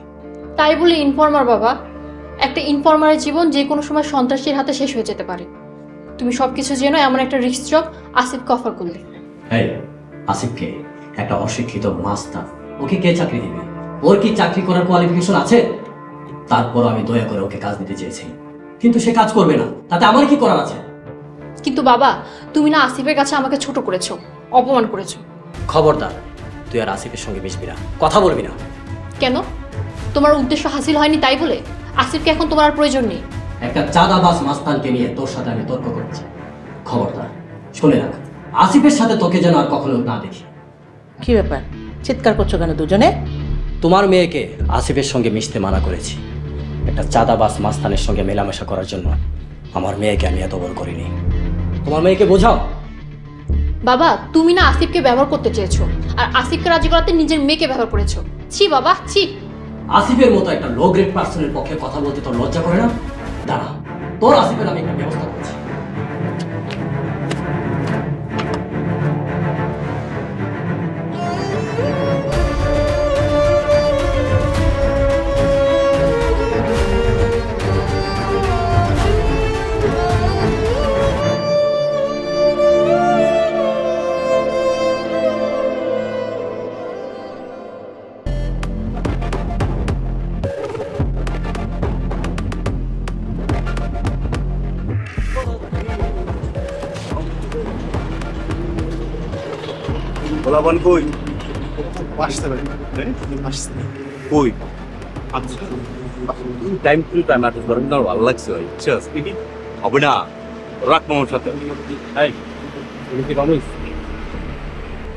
তাই বলে ইনফরমার? বাবা, একটা ইনফরমারের জীবন যে কোনো সময় সন্ত্রাসীর হাতে শেষ হয়ে যেতে পারে। তুমি সবকিছু জেনে এমন একটা রিস্ক জব আসিফকে অফার করলে। এই আসিফকে একটা অশিক্ষিত মাস্টার, ওকে কে চাকরি দিবে? ওর কি চাকরি করার কোয়ালিফিকেশন আছে? তারপর আমি দয়া করে ওকে কাজ দিতে চেয়েছি, কিন্তু সে কাজ করবে না, তাতে আমার কি করার আছে? কিন্তু বাবা, তুমি না আসিফের কাছে আমাকে ছোট করেছো, অপমান করেছো। খবরদার, তুই আর আসিফের সঙ্গে মিশবি না, কথা বলবি না। কেন? তোমার উদ্দেশ্য হাসিল হয়নি তাই বলে আসিফকে এখন তোমার আর প্রয়োজন নেই? একটা চাঁদাবাজ মাস্তানকে নিয়ে তোর সাথে আমি তর্ক করছি। খবরদার, শুনে রাখ, আসিফের সাথে তোকে যেন আর কখনো না দেখি। কি ব্যাপার, চিৎকার করছো কেন দুজনে? তোমার মেয়েকে আসিফের সঙ্গে মিশতে মানা করেছি। একটা চাঁদাবাজ মাস্তানের সঙ্গে মেলামেশা করার জন্য আমার মেয়েকে আমি এত বড় করিনি। তোমার মেয়েকে বোঝাও। বাবা তুমি না আসিফকে ব্যবহার করতে চেয়েছো, আর আসিফকে রাজি করাতে নিজের মেয়েকে ব্যবহার করেছো। ছি বাবা ছি। আসিফের মতো একটা লো গ্রেড পার্সনের পক্ষে কথা বলতে তোর লজ্জা করে না? দাঁড়া, তোর আসিফের আমি একটা ব্যবস্থা করছি। গোলাবান কই? আসতে পারি কই? টাইম টু টাইম আর্টিস্ট করেন না, ভালো লাগছে ভাই। হবে না, রাখ মামার সাথে।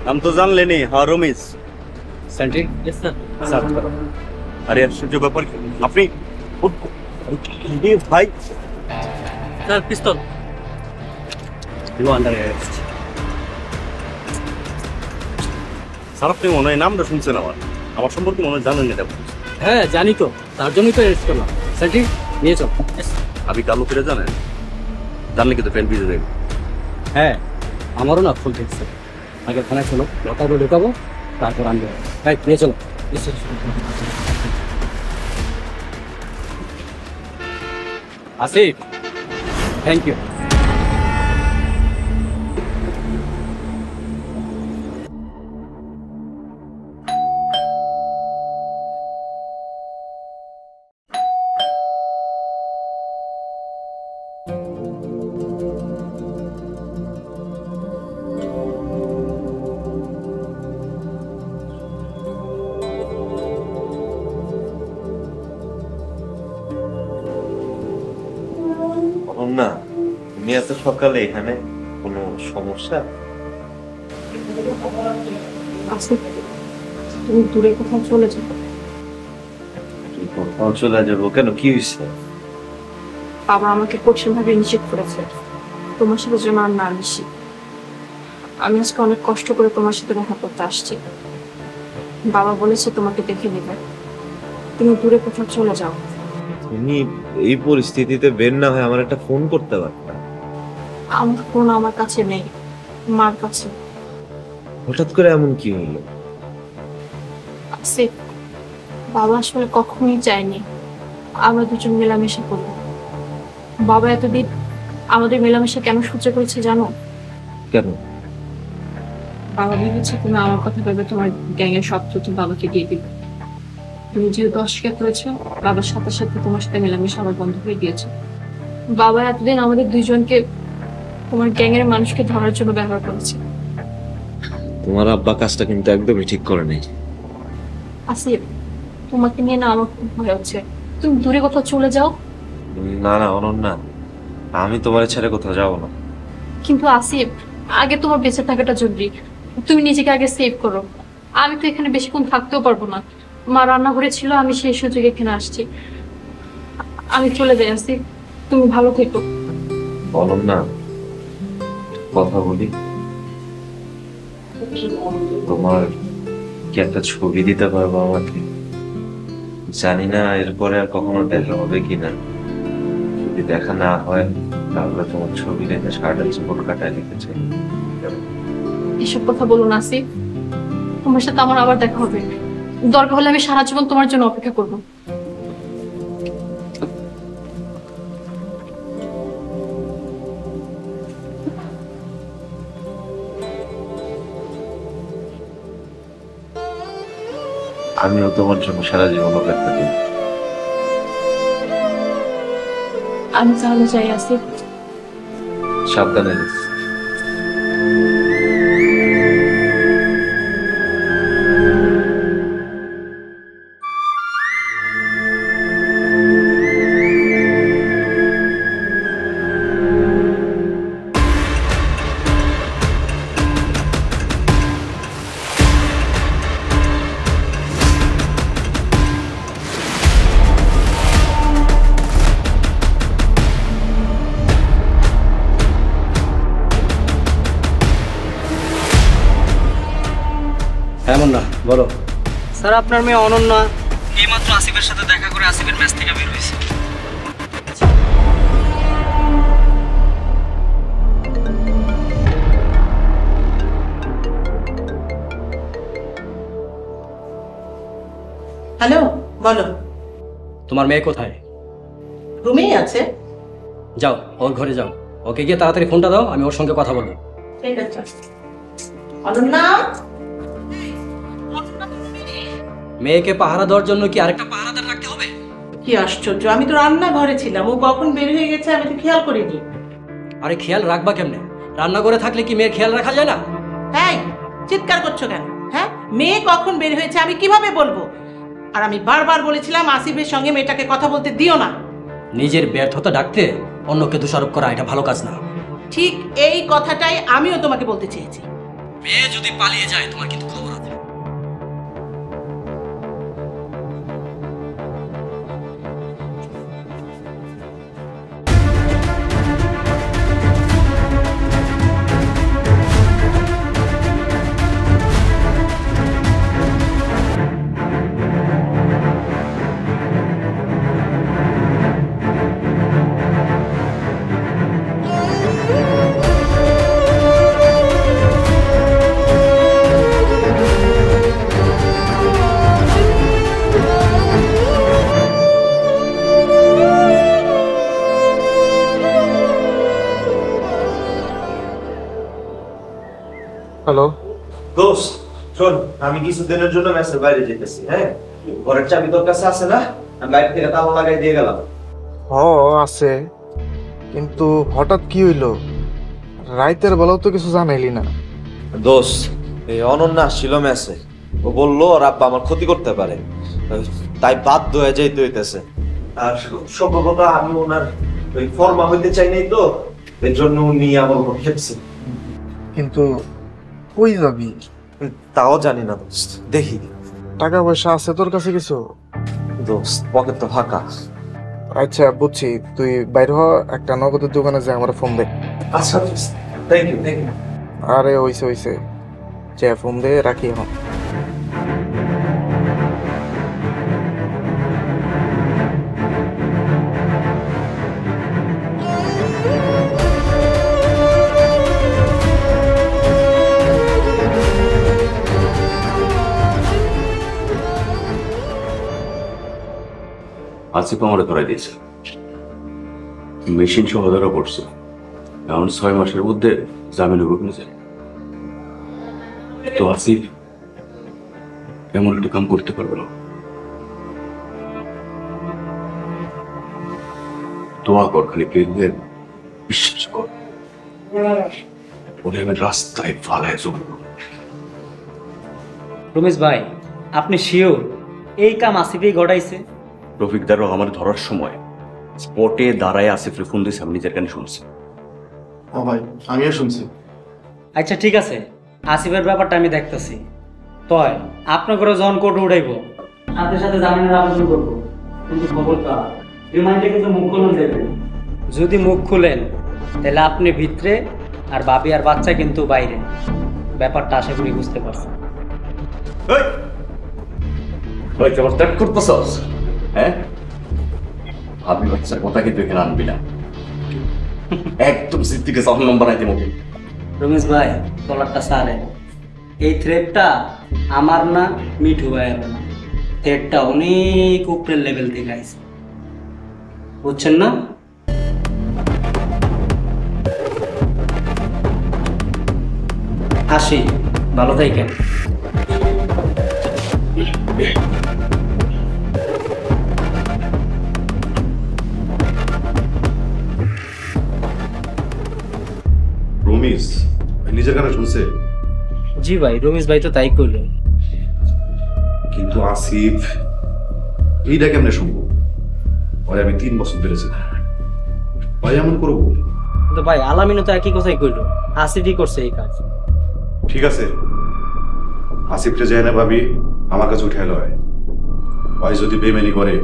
নাম তো জানলেনি। হ্যাঁ রমেশ। সেন্ট্রি? Yes sir. আরে আশ্চর্য ব্যাপার, আপনি ভাই? স্যার পিস্তল। You under arrest. স্যার আপনি মনে হয় নামটা শুনছেন আমার সম্পর্কে মনে হয় জানেন এটা। হ্যাঁ জানি তো, তার জন্যই তো অ্যারেস্ট করলাম। সেন্ট্রি নিয়ে চল। আপনি কালো ফিরে জানেন? জানলে কিন্তু ফ্যান ভিজে যাবে। হ্যাঁ আমারও না ফুল ঠিকছে। আগে থানায় চলো, লকাপে ঢুকাবো, তারপর আনবো। হ্যাঁ নিয়ে চলো। Asif, thank you. না তুমি এত সকালে এখানে, কোনো সমস্যা? তুমি দূরে কোথাও চলে যাবো? কোথাও চলে যাবো কেন? কি হয়েছে? বাবা আমাকে কঠিনভাবে নিষেধ করেছে তোমার সাথে যেন আর না মিশি। আমি আজকে অনেক কষ্ট করে তোমার সাথে দেখা করতে আসছি। বাবা বলেছে তোমাকে দেখে নেবে, তুমি দূরে কোথাও চলে যাও। তুমি এই পরিস্থিতিতে বের না হয় আমার একটা ফোন করতে পারতা। আমার ফোন আমার কাছে নেই, মার কাছে। হঠাৎ করে এমন কি হলো? আসিফ, বাবা আসলে কখনোই চায়নি আমরা দুজন মেলামেশা করব। বাবা এতদিন আমাদের মেলামেশা কেন সহ্য করেছে জানো? কেন? বাবা ভেবেছে তুমি আমার কথা ভেবে তোমার গ্যাংয়ের সব তথ্য বাবাকে দিয়ে দিবে। তুমি যেহেতু অস্বীকার করেছো, বাবার সাথে সাথে তোমার সাথে মেলামেশা আবার বন্ধ হয়ে গিয়েছে। বাবা এতদিন আমাদের দুইজনকে তোমার গ্যাংয়ের মানুষকে ধরার জন্য ব্যবহার করেছে। তোমার আব্বা কাজটা কিন্তু একদমই ঠিক করে নেই। আসিফ, তোমাকে নিয়ে না আমার খুব ভয় হচ্ছে। তুমি দূরে কোথাও চলে যাও। না না অনন্যা, আমি তোমার ছেড়ে কোথাও যাবো না। কিন্তু আসিফ, আগে তোমার বেঁচে থাকাটা জরুরি। তুমি নিজেকে আগে সেভ করো। আমি তো এখানে বেশিক্ষণ থাকতেও পারবো না। মা রান্নাঘরে ছিল, আমি সেই সুযোগে এখানে আসছি। আমি চলে যাই আসিফ, তুমি ভালো থেকো। অনন্যা কথা বলি, তোমার কি একটা ছবি দিতে পারবো আমাকে? জানি না এরপরে আর কখনো দেখা হবে কিনা। যদি দেখা না হয় তাহলে তোমার ছবি রেখে সারাটা জীবন কাটায় নিতে চাই। এসব কথা বলো না আসিফ, তোমার সাথে আমার আবার দেখা হবে। দরকার হলে আমি সারা জীবন তোমার জন্য অপেক্ষা করবো। আমিও তোমার জন্য সারা জীবন অপেক্ষা করি। আমি তাহলে যাই আসিফ। সাবধানে। অনন্যা বলো। স্যার আপনার মেয়ে অনন্যা এইমাত্র আসিফের সাথে দেখা করে আসিফের ম্যাচ থেকে বের হয়েছে। হ্যালো, বলো। তোমার মেয়ে কোথায়? রুমেই আছে। যাও ওর ঘরে যাও, ওকে গিয়ে তাড়াতাড়ি ফোনটা দাও, আমি ওর সঙ্গে কথা বলবো। ঠিক আছে। অনন্যা, মেয়েকে পাহারা দেওয়ার জন্য কি আরেকটা পাহারাদার রাখতে হবে? কি আশ্চর্য, আমি তো রান্নাঘরে ছিলাম, ও কখন বের হয়ে গেছে আমি তো খেয়াল করিনি। আরে খেয়াল রাখবা কেমনে? রান্নাঘরে থাকলে কি মেয়ের খেয়াল রাখা যায় না? এই চিৎকার করছো কেন? হ্যাঁ, মেয়ে কখন বের হয়েছে আমি কিভাবে বলবো? আর আমি বারবার বলেছিলাম আসিফের সঙ্গে মেয়েটাকে কথা বলতে দিও না। নিজের ব্যর্থতা ডাকতে অন্যকে দোষারোপ করা এটা ভালো কাজ না। ঠিক এই কথাটাই আমিও তোমাকে বলতে চেয়েছি। মেয়ে যদি পালিয়ে যায় তোমার কিন্তু খবর আছে। হ্যালো দোস্ত, শোন, আমি কিছুদিনের জন্য মেসের বাইরে যেতেছি। হ্যাঁ, ঘরের চাবি তোর কাছে আছে না? আমি বাইরে থেকে তালা লাগাই দিয়ে গেলাম। আছে, কিন্তু হঠাৎ কি হইলো? রাইতের বেলাও তো কিছু জানাইলি না। দোস্ত, এই অনন্যা আসছিল মেসে, ও বললো ওর আব্বা আমার ক্ষতি করতে পারে, তাই বাধ্য হয়ে যাইতে হইতেছে। আর সম্ভবত আমি ওনার ওই ফর্মা হইতে চাই নাই, তো এর জন্য উনি আমার উপর খেপছে। কিন্তু কই যাবি? তাও জানি না দোস্ত, দেখি। টাকা পয়সা আছে তোর কাছে কিছু? দোস্ত, পকেট তো ফাঁকা। আচ্ছা বুঝছি, তুই বাইরে হ, একটা নগদের দোকানে যা আমার ফোন দে। আচ্ছা, থ্যাংক ইউ, থ্যাংক ইউ। আরে হইছে হইছে, যে ফোন দে, রাখি এখন। আসিফ আমারে ধরাই দিয়েছে, মেশিন সহ ধরা পড়ছে। এখন 6 মাসের মধ্যে জামিন হবে কিনা জানি। তো আসিফ এমন একটা কাম করতে পারবে না। দোয়া কর, খালি পেয়ে বিশ্বাস কর, ওরে আমি রাস্তায় ফালায় চলবো। রমেশ ভাই, আপনি শিওর এই কাম আসিফই ঘটাইছে? রফিকদারও আমার ধরার সময় স্পটে দাঁড়ায় আসিফের ফোন দিয়েছে, আমি নিজের কানে শুনছি। ও ভাই, আমিও শুনছি। আচ্ছা ঠিক আছে, আসিফের ব্যাপারটা আমি দেখতেছি। তয় আপনার ঘরে যখন কোর্ট উঠাইবো, সাথে সাথে জামিনের আবেদন করবো, কিন্তু খবরটা রিমান্ডে কিন্তু মুখ খুলুন দেবেন। যদি মুখ খুলেন তাহলে আপনি ভিতরে আর বাবি আর বাচ্চা কিন্তু বাইরে। ব্যাপারটা আশা করি বুঝতে পারছেন। হ্যাঁ, আমি বাচ্চার কথা কিন্তু এখানে আনবি না, একদম সিদ্দিকে 7 নম্বর আইতে মুখে। রমেশ ভাই, কলারটা সারে, এই থ্রেডটা আমার না, মিঠু ভাইয়ের না, থ্রেডটা অনেক উপরের লেভেল থেকে আইছে, বুঝছেন না? আসি, ভালো থাকেন। রমিজ নিজের কানে শুনছে? জি ভাই, রমেশ ভাই তো তাই করলো। কিন্তু আসিফ এইটা কেমনে সম্ভব? ওরে আমি 3 বছর ধরেছি, ভাই এমন করবো? কিন্তু ভাই আলামিনও তো একই কথাই কইলো, আসিফই করছে এই কাজ। ঠিক আছে, আসিফকে যায় না ভাবি আমার কাছে উঠে এলো, ভাই যদি বেমানি করে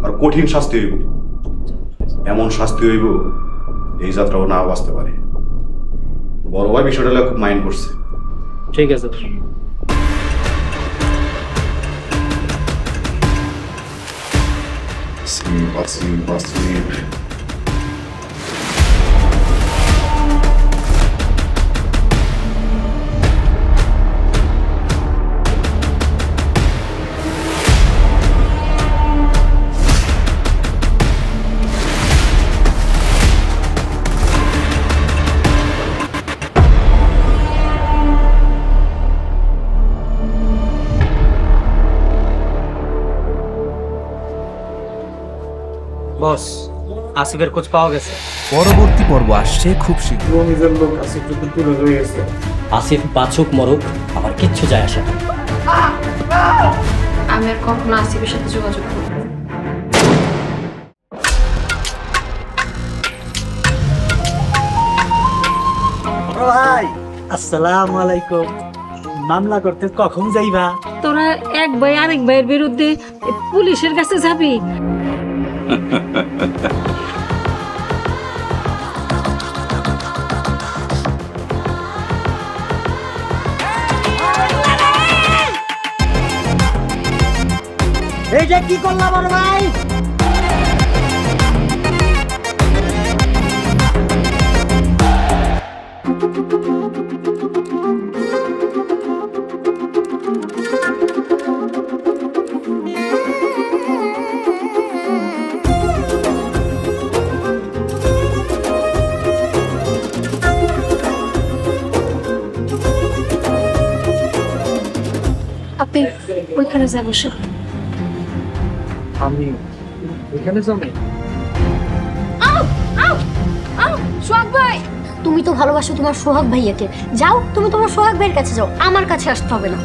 আর কঠিন শাস্তি হইব, এমন শাস্তি হইব এই যাত্রাও না বাঁচতে পারে। বড় ভাই বিষয়টা খুব মাইন্ড করছে। ঠিক আছে। আসিফ আসিফ আসিফ বস, আসিফের খোঁজ পাওয়া গেছে। পরবর্তী পর্ব আসছে খুব শীঘ্র। রমিজের লোক আসিফ যদি তুলে হয়ে গেছে। আসিফ বাঁচুক মরুক আমার কিচ্ছু যায় আসে না। আমি আর কখনো আসিফের সাথে যোগাযোগ করবো না। ভাই আসসালামু আলাইকুম। মামলা করতে কখন যাইবা? তোরা এক ভাই আরেক ভাইয়ের বিরুদ্ধে পুলিশের কাছে যাবি? এইটা কি করলাম বড় ভাই? আপনি ওইখানে যা বসে। আমি এখানে যাবো। সোহাগ ভাই, তুমি তো ভালোবাসো তোমার সোহাগ ভাইয়াকে। যাও, তুমি তোমার সোহাগ ভাইয়ের কাছে যাও, আমার কাছে আসতে হবে না।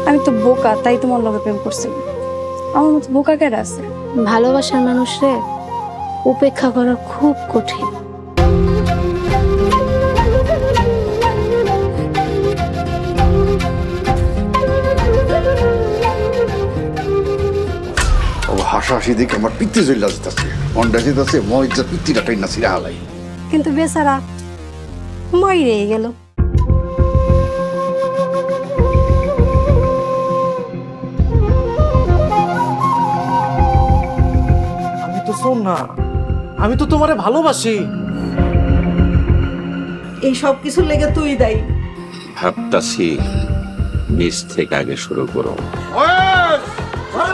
আমি তো বোকা, তাই তোমার লগে প্রেম করছি। আমার মতো বোকা কেডা আছে? ভালোবাসার মানুষরে উপেক্ষা করা খুব কঠিন। হাসাহাসি দেখে আমার পিত্তি জল্লা যেতেছে, অন্ডা যেতেছে, মহিলা পিত্তিটা টাইনা সিরা হালাই। কিন্তু বেচারা মরে গেল। আমি তো শোন না, আমি তো তোমারে ভালোবাসি। এই সব কিছুর লেগে তুই দায়ী। ভাবতাছি নিজ থেকে আগে শুরু করো। ওই